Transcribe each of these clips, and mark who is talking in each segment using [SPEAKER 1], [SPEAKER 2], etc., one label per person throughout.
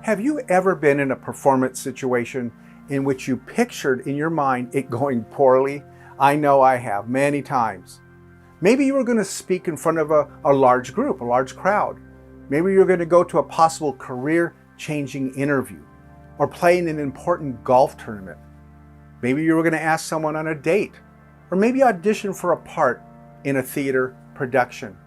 [SPEAKER 1] Have you ever been in a performance situation in which you pictured in your mind it going poorly? I know I have many times. Maybe you were going to speak in front of a large group, a large crowd. Maybe you're going to go to a possible career-changing interview or play in an important golf tournament. Maybe you were going to ask someone on a date, or maybe audition for a part in a theater production.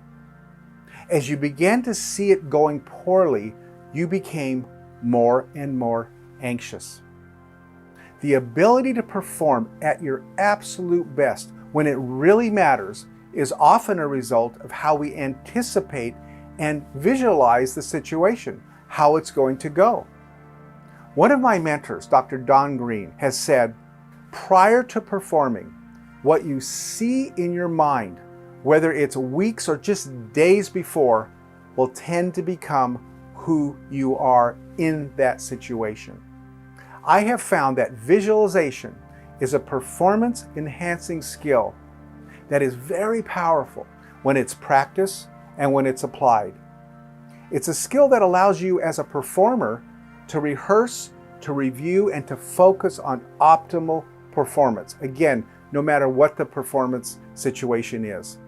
[SPEAKER 1] As you began to see it going poorly, you became more and more anxious. The ability to perform at your absolute best when it really matters is often a result of how we anticipate and visualize the situation, how it's going to go. One of my mentors, Dr. Don Green, has said, prior to performing, what you see in your mind, whether it's weeks or just days before, will tend to become who you are in that situation. I have found that visualization is a performance-enhancing skill that is very powerful when it's practiced and when it's applied. It's a skill that allows you as a performer to rehearse, to review, and to focus on optimal performance. Again, no matter what the performance situation is.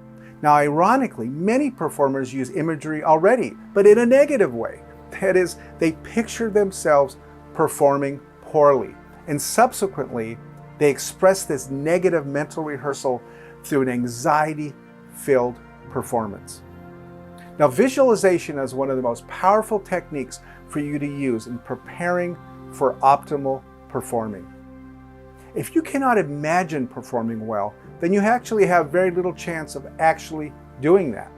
[SPEAKER 1] Now, ironically, many performers use imagery already, but in a negative way. That is, they picture themselves performing poorly, and subsequently, they express this negative mental rehearsal through an anxiety-filled performance. Now, visualization is one of the most powerful techniques for you to use in preparing for optimal performing. If you cannot imagine performing well, then you actually have very little chance of actually doing that,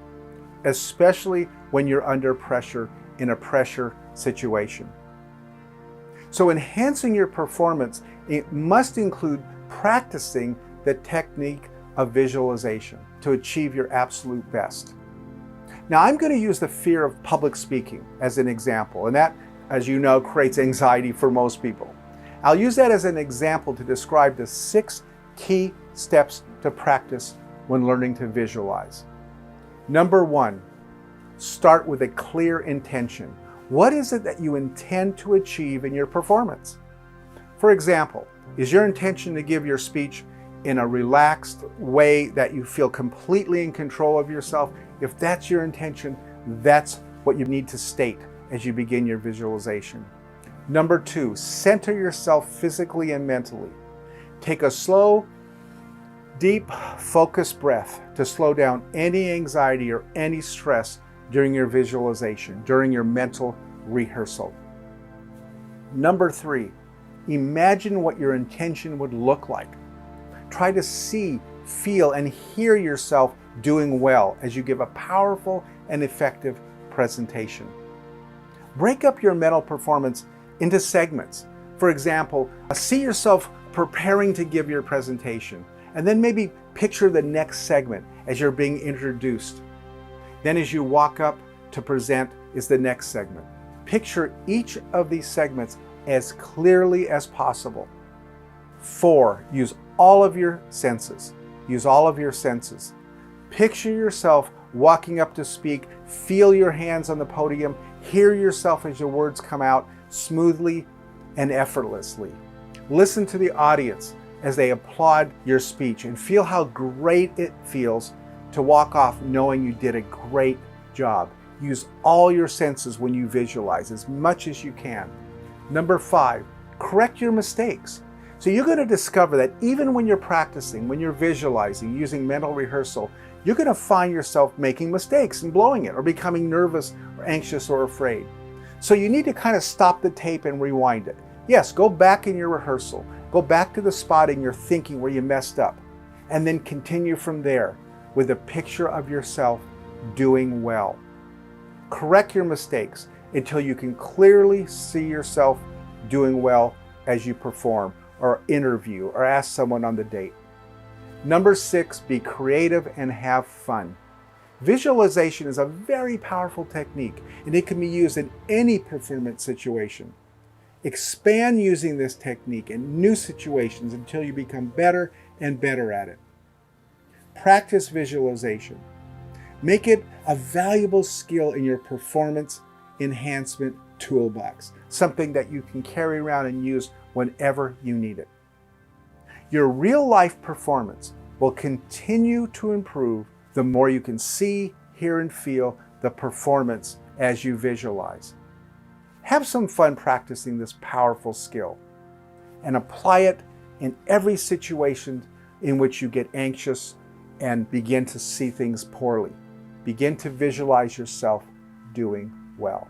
[SPEAKER 1] especially when you're under pressure in a pressure situation. So enhancing your performance, it must include practicing the technique of visualization to achieve your absolute best. Now, I'm going to use the fear of public speaking as an example, and that, as you know, creates anxiety for most people. I'll use that as an example to describe the 6 key steps to practice when learning to visualize. Number 1, start with a clear intention. What is it that you intend to achieve in your performance? For example, is your intention to give your speech in a relaxed way that you feel completely in control of yourself? If that's your intention, that's what you need to state as you begin your visualization. Number 2, center yourself physically and mentally. Take a slow, deep, focused breath to slow down any anxiety or any stress during your visualization, during your mental rehearsal. Number 3, imagine what your intention would look like. Try to see, feel, and hear yourself doing well as you give a powerful and effective presentation. Break up your mental performance into segments. For example, see yourself preparing to give your presentation, and then maybe picture the next segment as you're being introduced. Then as you walk up to present is the next segment. Picture each of these segments as clearly as possible. 4, use all of your senses. Use all of your senses. Picture yourself walking up to speak, feel your hands on the podium, hear yourself as your words come out smoothly and effortlessly. Listen to the audience as they applaud your speech and feel how great it feels to walk off knowing you did a great job. Use all your senses when you visualize as much as you can. Number 5, correct your mistakes. So you're going to discover that even when you're practicing, when you're visualizing, using mental rehearsal, you're going to find yourself making mistakes and blowing it or becoming nervous or anxious or afraid. So you need to kind of stop the tape and rewind it. Yes, go back in your rehearsal. Go back to the spot in your thinking where you messed up, and then continue from there with a picture of yourself doing well. Correct your mistakes until you can clearly see yourself doing well as you perform or interview or ask someone on the date. Number 6, be creative and have fun. Visualization is a very powerful technique, and it can be used in any performance situation. Expand using this technique in new situations until you become better and better at it. Practice visualization. Make it a valuable skill in your performance enhancement toolbox, something that you can carry around and use whenever you need it. Your real-life performance will continue to improve the more you can see, hear, and feel the performance as you visualize. Have some fun practicing this powerful skill and apply it in every situation in which you get anxious and begin to see things poorly. Begin to visualize yourself doing well.